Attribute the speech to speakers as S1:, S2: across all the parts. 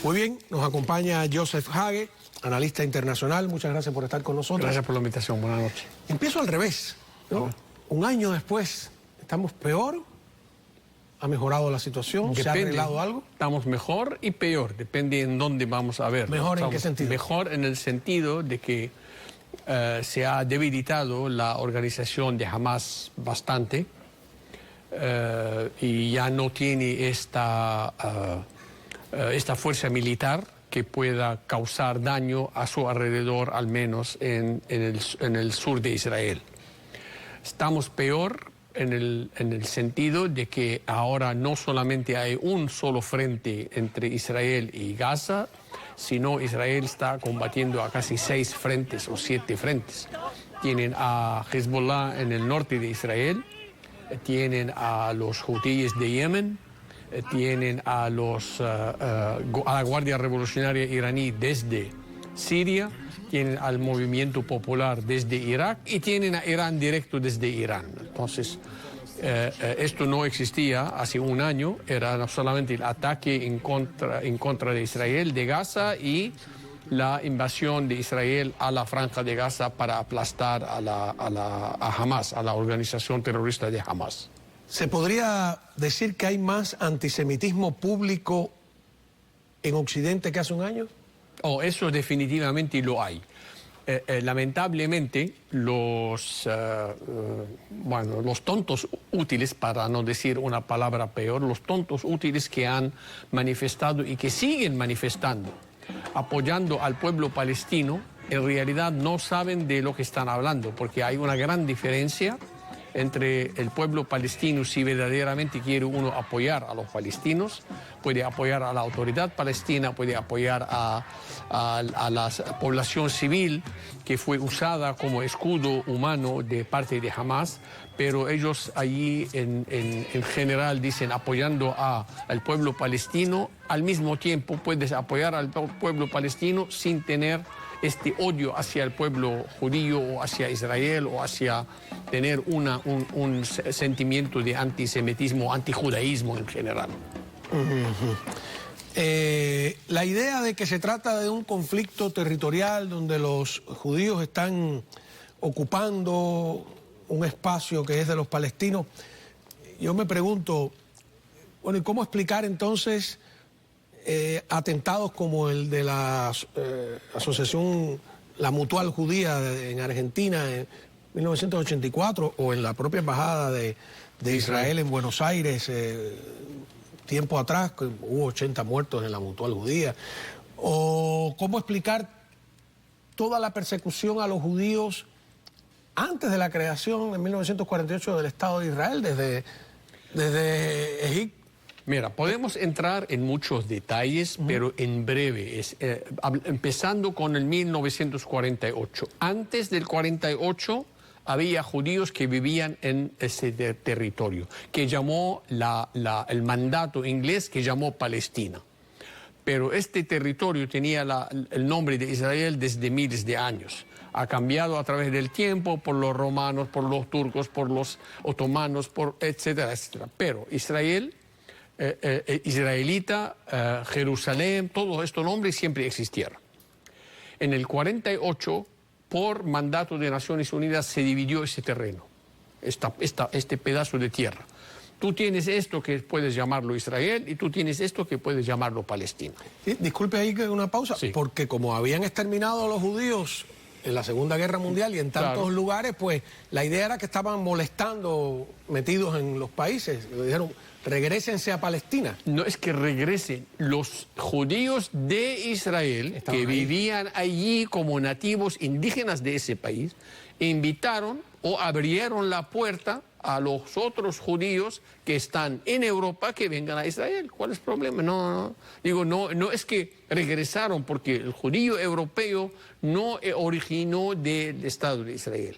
S1: Muy bien, nos acompaña Joseph Hage, analista internacional. Muchas gracias por estar con nosotros.
S2: Gracias por la invitación, buenas noches.
S1: Empiezo al revés, ¿no? Un año después, ¿estamos peor? ¿Ha mejorado la situación? ¿Se ha arreglado algo?
S2: Estamos mejor y peor, depende en dónde vamos a ver.
S1: ¿Mejor en qué sentido?
S2: Mejor en el sentido de que se ha debilitado la organización de Hamas bastante y ya no tiene esta fuerza militar que pueda causar daño a su alrededor, al menos en el sur de Israel. Estamos peor en el sentido de que ahora no solamente hay un solo frente entre Israel y Gaza, sino Israel está combatiendo a casi 6 frentes o 7 frentes. Tienen a Hezbollah en el norte de Israel, tienen a los hutíes de Yemen, tienen a la Guardia Revolucionaria iraní desde Siria, tienen al movimiento popular desde Irak y tienen a Irán directo desde Irán. Entonces, esto no existía hace un año, era no solamente el ataque en contra de Israel, de Gaza, y la invasión de Israel a la franja de Gaza para aplastar a Hamas, a la organización terrorista de Hamas.
S1: ¿Se podría decir que hay más antisemitismo público en Occidente que hace un año?
S2: Oh, eso definitivamente lo hay. Lamentablemente, los tontos útiles, para no decir una palabra peor, los tontos útiles que han manifestado y que siguen manifestando, apoyando al pueblo palestino, en realidad no saben de lo que están hablando, porque hay una gran diferencia entre el pueblo palestino. Si verdaderamente quiere uno apoyar a los palestinos, puede apoyar a la autoridad palestina, puede apoyar a la población civil que fue usada como escudo humano de parte de Hamas, pero ellos allí en general dicen apoyando al pueblo palestino. Al mismo tiempo puedes apoyar al pueblo palestino sin tener este odio hacia el pueblo judío o hacia Israel o hacia tener un sentimiento de antisemitismo, antijudaísmo en general.
S1: La idea de que se trata de un conflicto territorial donde los judíos están ocupando un espacio que es de los palestinos, yo me pregunto, bueno, ¿y cómo explicar entonces atentados como el de la asociación, la Mutual Judía en Argentina en 1984, o en la propia embajada de Israel en Buenos Aires tiempo atrás, que hubo 80 muertos en la Mutual Judía? ¿O cómo explicar toda la persecución a los judíos antes de la creación en 1948 del Estado de Israel, desde Egipto?
S2: Mira, podemos entrar en muchos detalles, pero en breve, empezando con el 1948. Antes del 48 había judíos que vivían en ese territorio, que llamó el mandato inglés, que llamó Palestina. Pero este territorio tenía el nombre de Israel desde miles de años. Ha cambiado a través del tiempo por los romanos, por los turcos, por los otomanos, etcétera, etcétera. Pero Israel, israelita, Jerusalén, todos estos nombres siempre existieron. En el 48, por mandato de Naciones Unidas, se dividió ese terreno, este pedazo de tierra. Tú tienes esto que puedes llamarlo Israel y tú tienes esto que puedes llamarlo Palestina.
S1: Sí, disculpe ahí una pausa,
S2: sí.
S1: Porque como habían exterminado a los judíos en la Segunda Guerra Mundial y en tantos lugares, pues la idea era que estaban molestando, metidos en los países. Le dijeron, regrésense a Palestina.
S2: No es que regresen. Los judíos de Israel, que vivían allí como nativos indígenas de ese país, invitaron o abrieron la puerta a los otros judíos que están en Europa que vengan a Israel. ¿Cuál es el problema? No es que regresaron, porque el judío europeo no originó del Estado de Israel.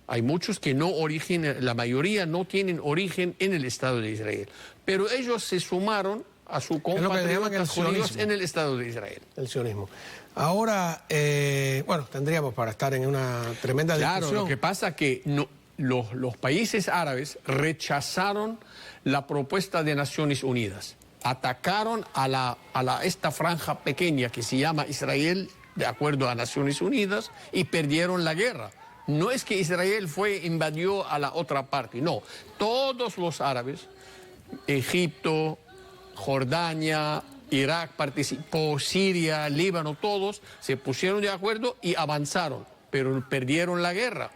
S2: Hay muchos que no originan, la mayoría no tienen origen en el Estado de Israel. Pero ellos se sumaron a su compatriotas judíos en el Estado de Israel.
S1: El sionismo. Ahora, bueno, tendríamos para estar en una tremenda discusión.
S2: Claro, lo que pasa es que los países árabes rechazaron la propuesta de Naciones Unidas. atacaron a esta franja pequeña que se llama Israel, de acuerdo a Naciones Unidas, y perdieron la guerra. No es que Israel invadió a la otra parte, no. Todos los árabes, Egipto, Jordania, Irak participó, Siria, Líbano, todos se pusieron de acuerdo y avanzaron, pero perdieron la guerra.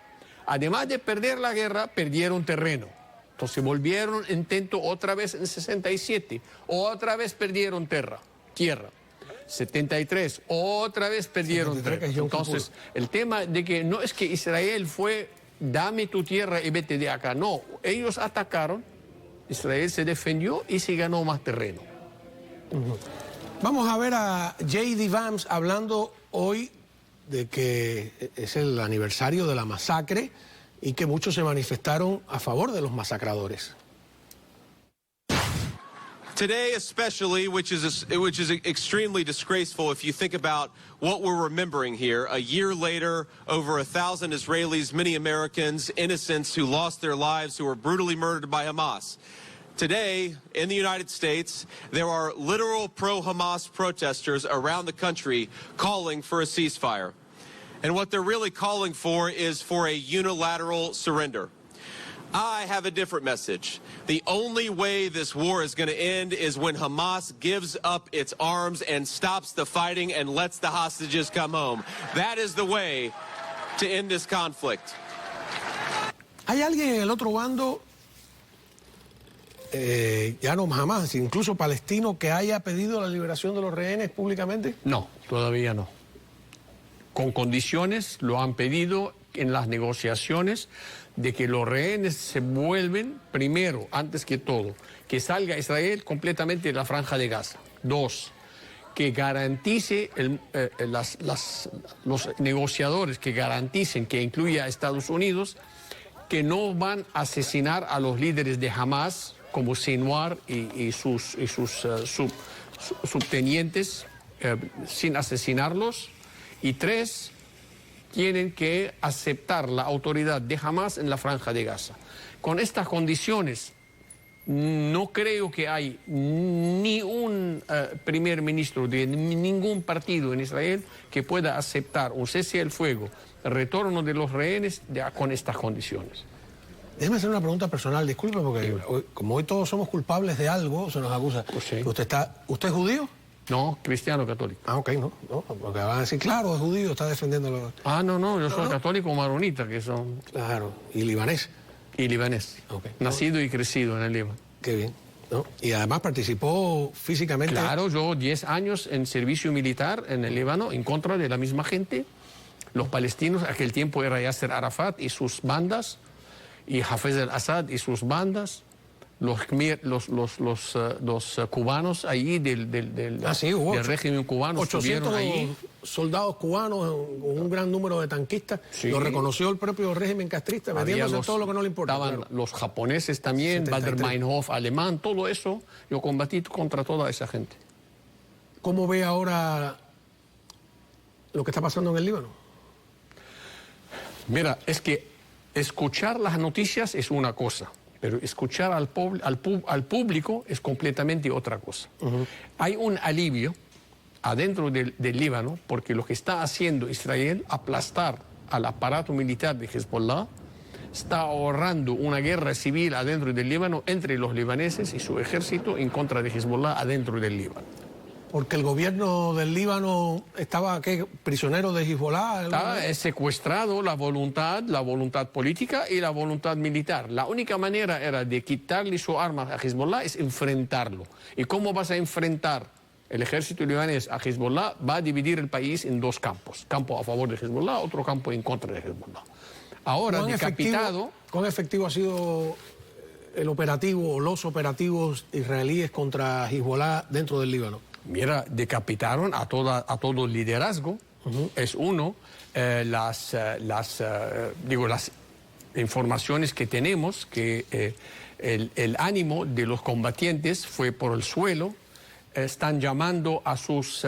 S2: Además de perder la guerra, perdieron terreno. Entonces volvieron, intento otra vez en 67, otra vez perdieron tierra. 73, otra vez perdieron tierra. Entonces, el tema de que no es que Israel fue, dame tu tierra y vete de acá. No, ellos atacaron, Israel se defendió y se ganó más terreno.
S1: Vamos a ver a J.D. Vance hablando hoy de que es el aniversario de la masacre y que muchos se manifestaron a favor de los masacradores.
S3: Today especially, which is extremely disgraceful if you think about what we're remembering here. A year later, over 1,000 Israelis, many Americans, innocents who lost their lives, who were brutally murdered by Hamas. Today, in the United States, there are literal pro-Hamas protesters around the country calling for a ceasefire. And what they're really calling for is for a unilateral surrender. I have a different message. The only way this war is going to end is when Hamas gives up its arms and stops the fighting and lets the hostages come home. That is the way to end this conflict.
S1: ¿Hay alguien en el otro bando, ya no Hamas, incluso palestino, que haya pedido la liberación de los rehenes públicamente?
S2: No, todavía no. Con condiciones lo han pedido en las negociaciones de que los rehenes se vuelven, primero, antes que todo, que salga Israel completamente de la franja de Gaza. 2, que garantice, los negociadores que garanticen, que incluya a Estados Unidos, que no van a asesinar a los líderes de Hamas, como Sinwar y sus subtenientes, sin asesinarlos. Y 3, tienen que aceptar la autoridad de Hamas en la franja de Gaza. Con estas condiciones, no creo que hay ni un primer ministro de ningún partido en Israel que pueda aceptar un cese al fuego, el retorno de los rehenes con estas condiciones.
S1: Déjeme hacer una pregunta personal, disculpe, porque como hoy todos somos culpables de algo, se nos acusa.
S2: Pues sí.
S1: ¿Usted es judío?
S2: No, cristiano católico.
S1: Ah, ok, no, porque van a decir, claro, es judío, está defendiendo los...
S2: Ah, no, yo soy católico maronita, que son...
S1: Claro, y libanés.
S2: Y libanés.
S1: Okay.
S2: Nacido y crecido en el Líbano.
S1: Qué bien, ¿no? Y además participó físicamente...
S2: Claro, yo 10 años en servicio militar en el Líbano, en contra de la misma gente. Los palestinos, aquel tiempo era Yasser Arafat y sus bandas, y Hafez al-Assad y sus bandas. Los cubanos allí del régimen cubano
S1: 800
S2: ahí.
S1: soldados cubanos, un gran número de tanquistas. Sí. Lo reconoció el propio régimen castrista, metiéndose en todo lo que no le importa.
S2: Estaban claro. Los japoneses también, Baader-Meinhof, alemán, todo eso. Yo combatí contra toda esa gente.
S1: ¿Cómo ve ahora lo que está pasando en el Líbano?
S2: Mira, es que escuchar las noticias es una cosa, pero escuchar al público es completamente otra cosa. Hay un alivio adentro del Líbano porque lo que está haciendo Israel, aplastar al aparato militar de Hezbollah, está ahorrando una guerra civil adentro del Líbano entre los libaneses y su ejército en contra de Hezbollah adentro del Líbano.
S1: Porque el gobierno del Líbano estaba prisionero de Hezbollah.
S2: Está secuestrado la voluntad política y la voluntad militar. La única manera era de quitarle sus armas a Hezbollah es enfrentarlo. ¿Y cómo vas a enfrentar el ejército libanés a Hezbollah? Va a dividir el país en 2 campos. Campo a favor de Hezbollah, otro campo en contra de Hezbollah. Ahora, decapitado...
S1: ¿Cuán efectivo ha sido el operativo o los operativos israelíes contra Hezbollah dentro del Líbano?
S2: Mira, decapitaron a todo el liderazgo, es uno. Las informaciones que tenemos, que el ánimo de los combatientes fue por el suelo, están llamando a sus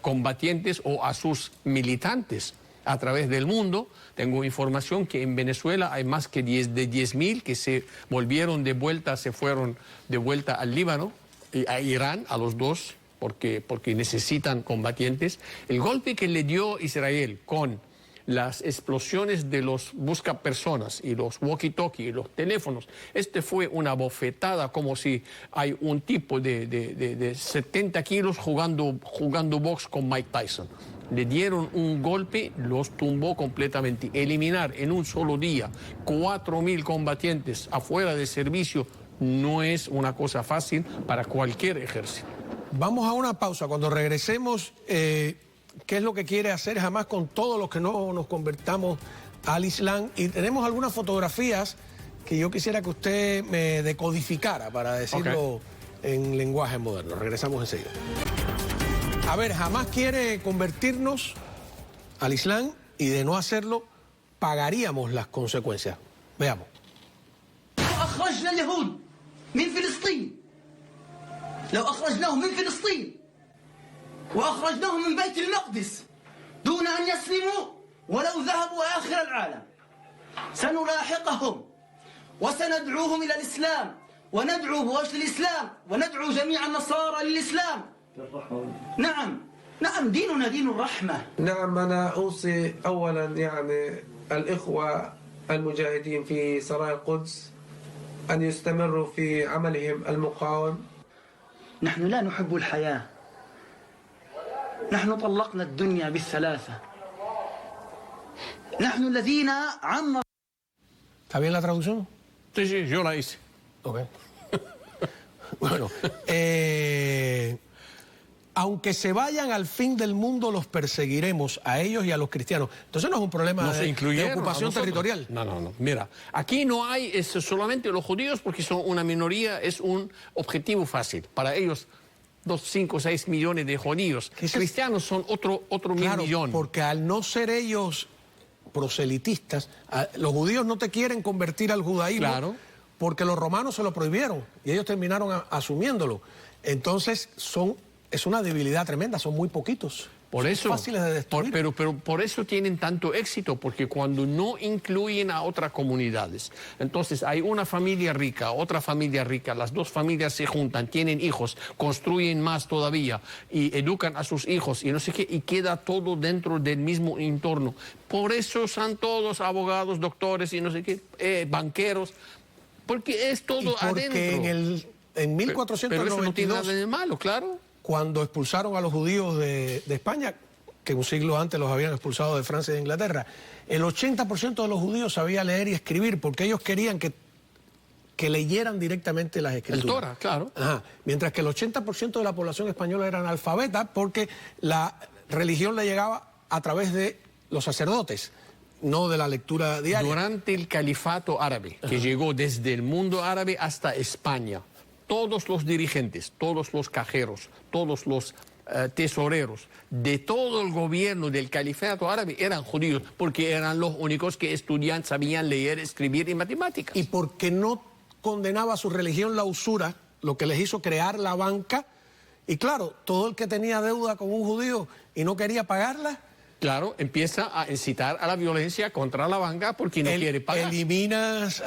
S2: combatientes o a sus militantes a través del mundo. Tengo información que en Venezuela hay más que 10.000 que se volvieron de vuelta, se fueron de vuelta al Líbano. a Irán, a los dos, porque necesitan combatientes. El golpe que le dio Israel con las explosiones de los buscapersonas y los walkie-talkie y los teléfonos, fue una bofetada, como si hay un tipo de 70 kilos jugando box con Mike Tyson. Le dieron un golpe, los tumbó completamente. Eliminar en un solo día 4.000 combatientes afuera de servicio no es una cosa fácil para cualquier ejército.
S1: Vamos a una pausa. Cuando regresemos, ¿qué es lo que quiere hacer Hamás con todos los que no nos convertamos al Islam? Y tenemos algunas fotografías que yo quisiera que usted me decodificara, para decirlo en lenguaje moderno. Regresamos enseguida. A ver, Hamás quiere convertirnos al Islam y de no hacerlo pagaríamos las consecuencias. Veamos.
S4: أخرجنا اليهود من فلسطين، لو أخرجناهم من فلسطين وأخرجناهم من بيت المقدس دون أن يسلموا ولو ذهبوا آخر العالم سنلاحقهم وسندعوهم إلى الإسلام وندعو بوجه الإسلام وندعو جميع النصارى للإسلام. نعم ديننا دين الرحمة.
S5: نعم، أنا أوصي أولا الإخوة المجاهدين في سرايا القدس أن يستمروا في عملهم المقاوم.
S4: نحن لا نحب الحياة، نحن طلقنا الدنيا بالثلاثة، نحن الذين عمر.
S1: ¿Está bien la traducción?
S2: Sí, sí, yo la hice.
S1: Ok. Bueno, aunque se vayan al fin del mundo, los perseguiremos a ellos y a los cristianos. Entonces no es un problema de ocupación territorial.
S2: No. Mira, aquí no hay solamente los judíos porque son una minoría, es un objetivo fácil. Para ellos, 2, 5, 6 millones de judíos. Cristianos son otro
S1: claro,
S2: 1.000 millones.
S1: Porque al no ser ellos proselitistas, los judíos no te quieren convertir al judaísmo,
S2: claro,
S1: porque los romanos se lo prohibieron y ellos terminaron asumiéndolo. Entonces es una debilidad tremenda, son muy poquitos.
S2: Por eso,
S1: son fáciles de destruir.
S2: pero por eso tienen tanto éxito, porque cuando no incluyen a otras comunidades, entonces hay una familia rica, otra familia rica, las dos familias se juntan, tienen hijos, construyen más todavía y educan a sus hijos y no sé qué, y queda todo dentro del mismo entorno. Por eso son todos abogados, doctores y no sé qué, banqueros, porque es todo adentro.
S1: Porque en 1492...
S2: Pero eso no tiene nada de malo, claro.
S1: Cuando expulsaron a los judíos de España, que un siglo antes los habían expulsado de Francia y de Inglaterra, el 80% de los judíos sabía leer y escribir porque ellos querían que leyeran directamente las escrituras.
S2: El Torah, claro.
S1: Ajá. Mientras que el 80% de la población española era analfabeta porque la religión le llegaba a través de los sacerdotes, no de la lectura diaria.
S2: Durante el califato árabe, que llegó desde el mundo árabe hasta España, todos los dirigentes, todos los cajeros, todos los tesoreros de todo el gobierno del califato árabe eran judíos, porque eran los únicos que sabían leer, escribir y matemáticas.
S1: Y porque no condenaba su religión la usura, lo que les hizo crear la banca. Y claro, todo el que tenía deuda con un judío y no quería pagarla,
S2: claro, empieza a incitar a la violencia contra la banca porque no quiere pagar.
S1: Eliminas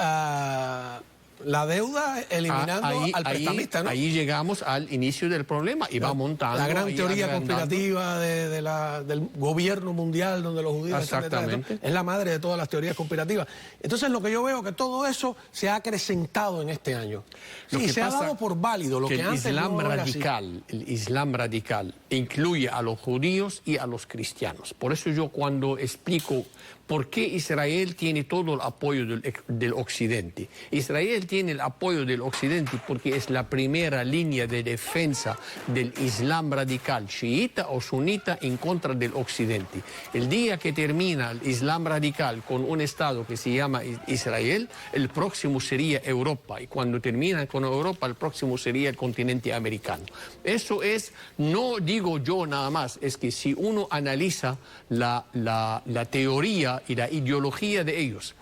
S1: la deuda eliminando al prestamista, ¿no?
S2: Ahí llegamos al inicio del problema y va montando.
S1: La gran teoría
S2: agrandando.
S1: conspirativa del gobierno mundial donde los judíos están detrás, es la madre de todas las teorías conspirativas. Entonces lo que yo veo que todo eso se ha acrecentado en este año. Sí, se ha dado por válido lo que antes no era así.
S2: El Islam radical incluye a los judíos y a los cristianos. Por eso yo cuando explico por qué Israel tiene todo el apoyo del Occidente. Israel tiene el apoyo del Occidente porque es la primera línea de defensa del Islam radical, chiita o sunita, en contra del Occidente. El día que termina el Islam radical con un Estado que se llama Israel, el próximo sería Europa. Y cuando termina con Europa, el próximo sería el continente americano. Eso es, no digo yo nada más, es que si uno analiza la teoría y la ideología de ellos,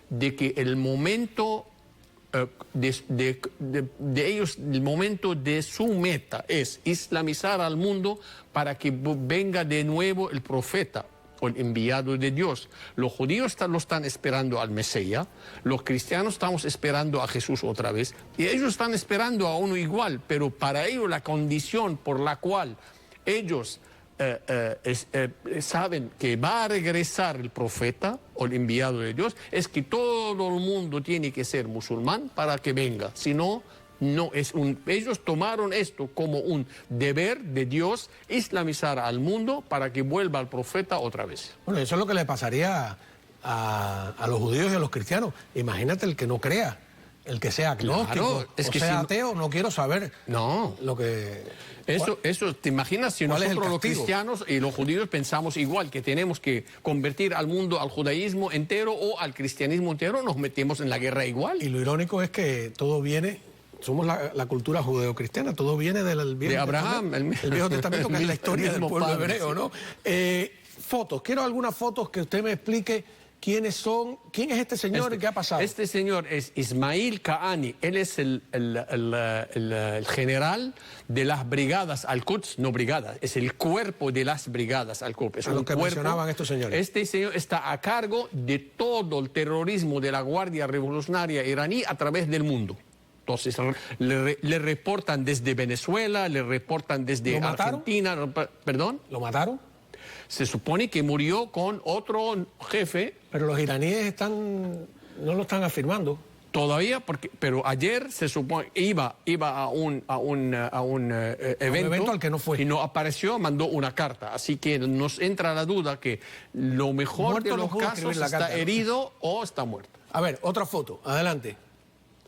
S2: de que el momento de ellos, el momento de su meta es islamizar al mundo para que venga de nuevo el profeta o el enviado de Dios. Los judíos lo están esperando al Mesías, los cristianos estamos esperando a Jesús otra vez, y ellos están esperando a uno igual, pero para ellos la condición por la cual ellos saben que va a regresar el profeta o el enviado de Dios es que todo el mundo tiene que ser musulmán para que venga, si no, no es ellos tomaron esto como un deber de Dios, islamizar al mundo para que vuelva el profeta otra vez.
S1: Bueno, eso es lo que le pasaría a los judíos y a los cristianos. Imagínate el que no crea, el que sea agnóstico,
S2: Claro, es
S1: o
S2: que
S1: sea
S2: si
S1: ateo, no quiero saber lo que...
S2: Eso, ¿te imaginas si
S1: ¿Cuál es el
S2: nosotros los
S1: castigo?
S2: cristianos y los judíos pensamos igual, que tenemos que convertir al mundo al judaísmo entero o al cristianismo entero, nos metemos en la guerra igual?
S1: Y lo irónico es que todo viene, somos la cultura judeocristiana, todo viene del Viejo
S2: De Abraham,
S1: Testamento, el Viejo Testamento, que es la historia del
S2: mismo
S1: pueblo
S2: padre,
S1: hebreo, ¿no? Fotos, quiero algunas fotos que usted me explique quiénes son, quién es este señor y qué ha pasado.
S2: Este señor es Ismail Ka'ani, él es el general de las brigadas Al-Quds, no brigadas, es el cuerpo de las brigadas Al-Quds. Es
S1: A lo
S2: un
S1: que
S2: cuerpo.
S1: mencionaban estos señores.
S2: Este señor está a cargo de todo el terrorismo de la Guardia Revolucionaria iraní a través del mundo. Entonces, le reportan desde Venezuela, le reportan desde
S1: ¿Lo mataron?
S2: Argentina, ¿perdón?
S1: ¿Lo mataron?
S2: Se supone que murió con otro jefe.
S1: Pero los iraníes no lo están afirmando.
S2: Todavía, pero ayer se supone iba a un evento
S1: al que no fue.
S2: y no apareció, mandó una carta. Así que nos entra la duda que lo mejor
S1: Muerto
S2: de
S1: no
S2: los
S1: pudo
S2: casos
S1: escribir la
S2: está
S1: carta, ¿no?
S2: herido o está muerto.
S1: A ver, otra foto, adelante.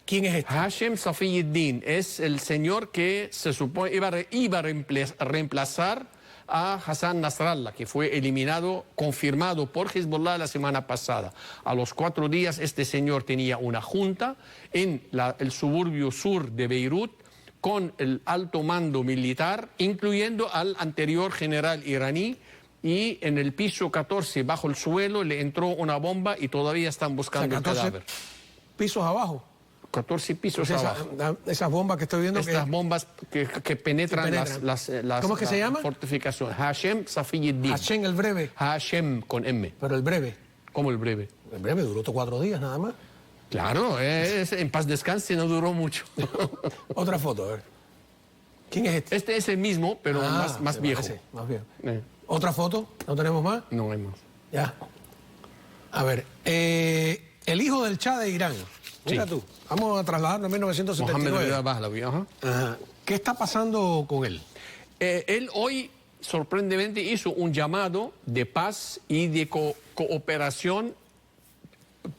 S1: ¿Quién es este?
S2: Hashem Safiyuddin es el señor que se supone iba a reemplazar a Hassan Nasrallah, que fue eliminado, confirmado por Hezbollah la semana pasada. A los 4 días este señor tenía una junta en el suburbio sur de Beirut con el alto mando militar, incluyendo al anterior general iraní, y en el piso 14, bajo el suelo, le entró una bomba y todavía están buscando el
S1: 14
S2: cadáver.
S1: pisos abajo.
S2: 14 pisos abajo.
S1: Esas bombas que estoy viendo
S2: Estas bombas que penetran,
S1: penetran.
S2: las
S1: ¿Cómo es que se llama?
S2: fortificaciones. Hashem Safiyuddin.
S1: Hashem el breve,
S2: Hashem con M.
S1: pero el breve.
S2: ¿Cómo el breve?
S1: El breve duró 4 días nada más.
S2: Claro, en paz descanse, no duró mucho.
S1: Otra foto, a ver. ¿Quién es este?
S2: Este es el mismo, pero más
S1: me
S2: viejo.
S1: parece, más viejo.
S2: Eh,
S1: Otra foto, ¿no tenemos más?
S2: no hay más.
S1: Ya. A ver, el hijo del Shah de Irán. Mira
S2: Sí.
S1: tú, vamos a trasladarnos a
S2: Mohammed
S1: 1979.
S2: Reza Pahlavi, ajá.
S1: Ajá. ¿Qué está pasando con él?
S2: Él hoy, sorprendentemente, hizo un llamado de paz y de cooperación,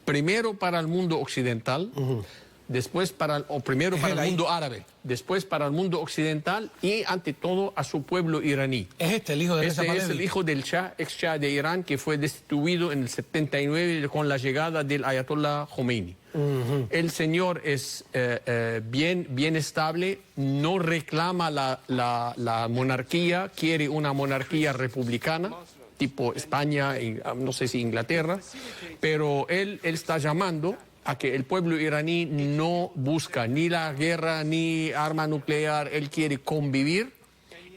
S2: primero para el mundo occidental, después primero
S1: Es
S2: para
S1: él
S2: el
S1: ahí.
S2: mundo árabe, después para el mundo occidental y, ante todo, a su pueblo iraní.
S1: Es este, el hijo de Reza
S2: Este es
S1: Pahlavi.
S2: el hijo del ex Shah de Irán, que fue destituido en el 79 con la llegada del Ayatollah Khomeini. El señor es bien estable, no reclama la monarquía, quiere una monarquía republicana, tipo España, no sé si Inglaterra, pero él está llamando a que el pueblo iraní no busca ni la guerra ni arma nuclear, él quiere convivir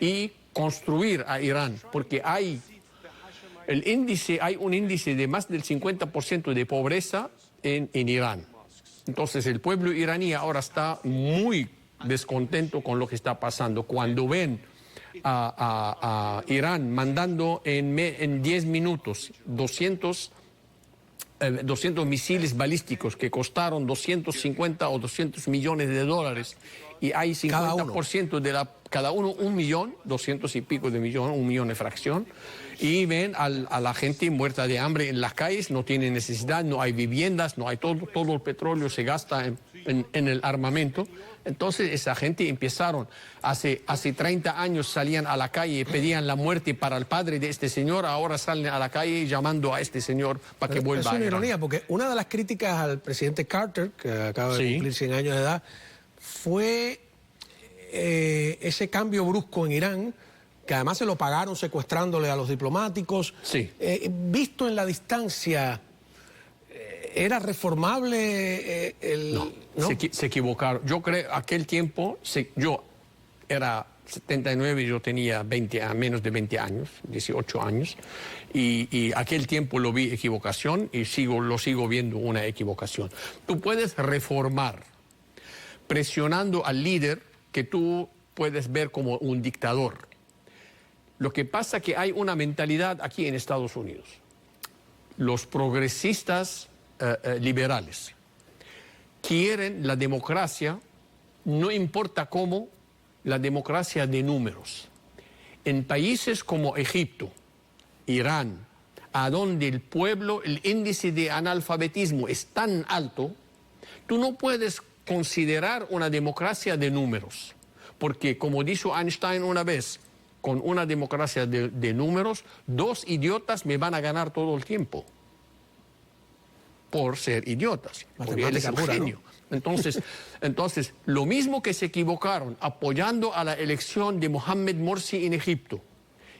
S2: y construir a Irán, porque hay un índice de más del 50% de pobreza en Irán. Entonces el pueblo iraní ahora está muy descontento con lo que está pasando. Cuando ven a Irán mandando en 10 minutos 200 misiles balísticos que costaron 250 o 200 millones de dólares y hay 50% de cada uno 1 millón, 200 y pico de millones, 1 millón de fracción, y ven a la gente muerta de hambre en las calles, no tienen necesidad, no hay viviendas, no hay todo el petróleo se gasta en el armamento. Entonces esa gente empezaron, hace 30 años salían a la calle y pedían la muerte para el padre de este señor, ahora salen a la calle llamando a este señor para que vuelva
S1: Es
S2: a
S1: una
S2: Irán.
S1: ironía, porque una de las críticas al presidente Carter, que acaba de
S2: Sí.
S1: cumplir 100 años de edad, fue ese cambio brusco en Irán, que además se lo pagaron secuestrándole a los diplomáticos.
S2: Sí.
S1: Visto en la distancia, ¿era reformable
S2: No, se equivocaron. Yo creo aquel tiempo, yo era 79 yo tenía menos de 20 años, 18 años, y aquel tiempo lo vi equivocación y lo sigo viendo una equivocación. Tú puedes reformar presionando al líder que tú puedes ver como un dictador. Lo que pasa es que hay una mentalidad aquí en Estados Unidos. Los progresistas liberales quieren la democracia, no importa cómo, la democracia de números. En países como Egipto, Irán, a donde el pueblo, el índice de analfabetismo es tan alto, tú no puedes considerar una democracia de números. Porque, como dijo Einstein una vez, con una democracia de números, 2 idiotas me van a ganar todo el tiempo. Por ser idiotas. Porque él es el genio. ¿No? Entonces, lo mismo que se equivocaron apoyando a la elección de Mohamed Morsi en Egipto,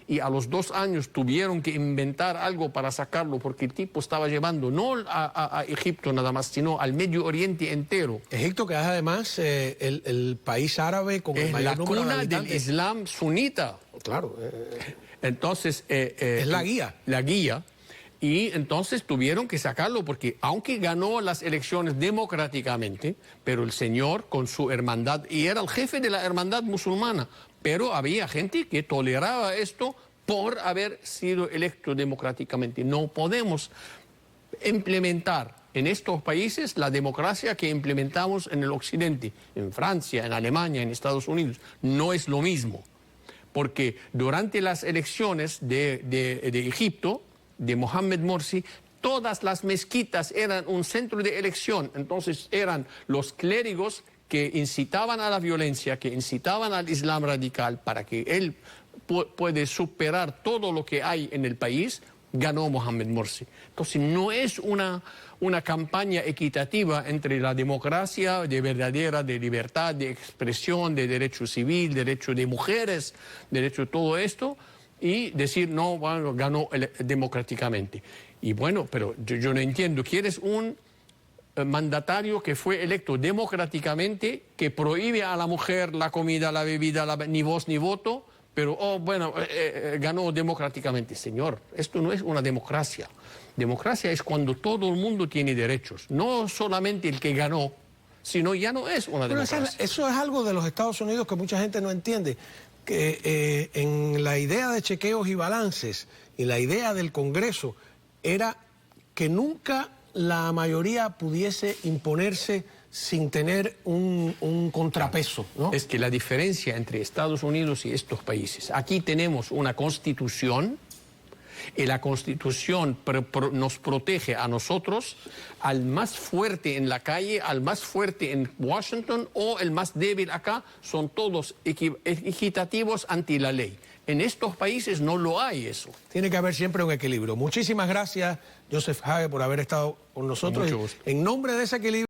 S2: y a los 2 años tuvieron que inventar algo para sacarlo porque el tipo estaba llevando no a Egipto nada más, sino al Medio Oriente entero.
S1: Egipto, que es además el país árabe con el mayor número de habitantes. Es la cuna del Islam
S2: sunita.
S1: Claro.
S2: Entonces...
S1: es la guía.
S2: La guía. Y entonces tuvieron que sacarlo porque aunque ganó las elecciones democráticamente, pero el señor con su hermandad, y era el jefe de la hermandad musulmana, pero había gente que toleraba esto por haber sido electo democráticamente. No podemos implementar en estos países la democracia que implementamos en el occidente, en Francia, en Alemania, en Estados Unidos. No es lo mismo, porque durante las elecciones de Egipto, de Mohamed Morsi, todas las mezquitas eran un centro de elección. Entonces eran los clérigos que incitaban a la violencia, que incitaban al Islam radical para que él puede superar todo lo que hay en el país. Ganó Mohamed Morsi. Entonces no es una campaña equitativa entre la democracia de verdadera, de libertad, de expresión, de derecho civil, derecho de mujeres, derecho de todo esto, y decir, no, bueno, ganó democráticamente. Y bueno, pero yo no entiendo, ¿quieres un mandatario que fue electo democráticamente, que prohíbe a la mujer la comida, la bebida, ni voz ni voto, pero, ganó democráticamente? Señor, esto no es una democracia. Democracia es cuando todo el mundo tiene derechos, no solamente el que ganó, sino ya no es una democracia.
S1: Eso es algo de los Estados Unidos que mucha gente no entiende, que en la idea de chequeos y balances y la idea del Congreso era que nunca la mayoría pudiese imponerse sin tener un contrapeso, ¿no?
S2: Es que la diferencia entre Estados Unidos y estos países, aquí tenemos una constitución, y la constitución nos protege a nosotros, al más fuerte en la calle, al más fuerte en Washington o el más débil acá, son todos equitativos ante la ley. En estos países no lo hay eso.
S1: Tiene que haber siempre un equilibrio. Muchísimas gracias, Joseph Hage, por haber estado con nosotros.
S2: Mucho gusto.
S1: En nombre de ese equilibrio...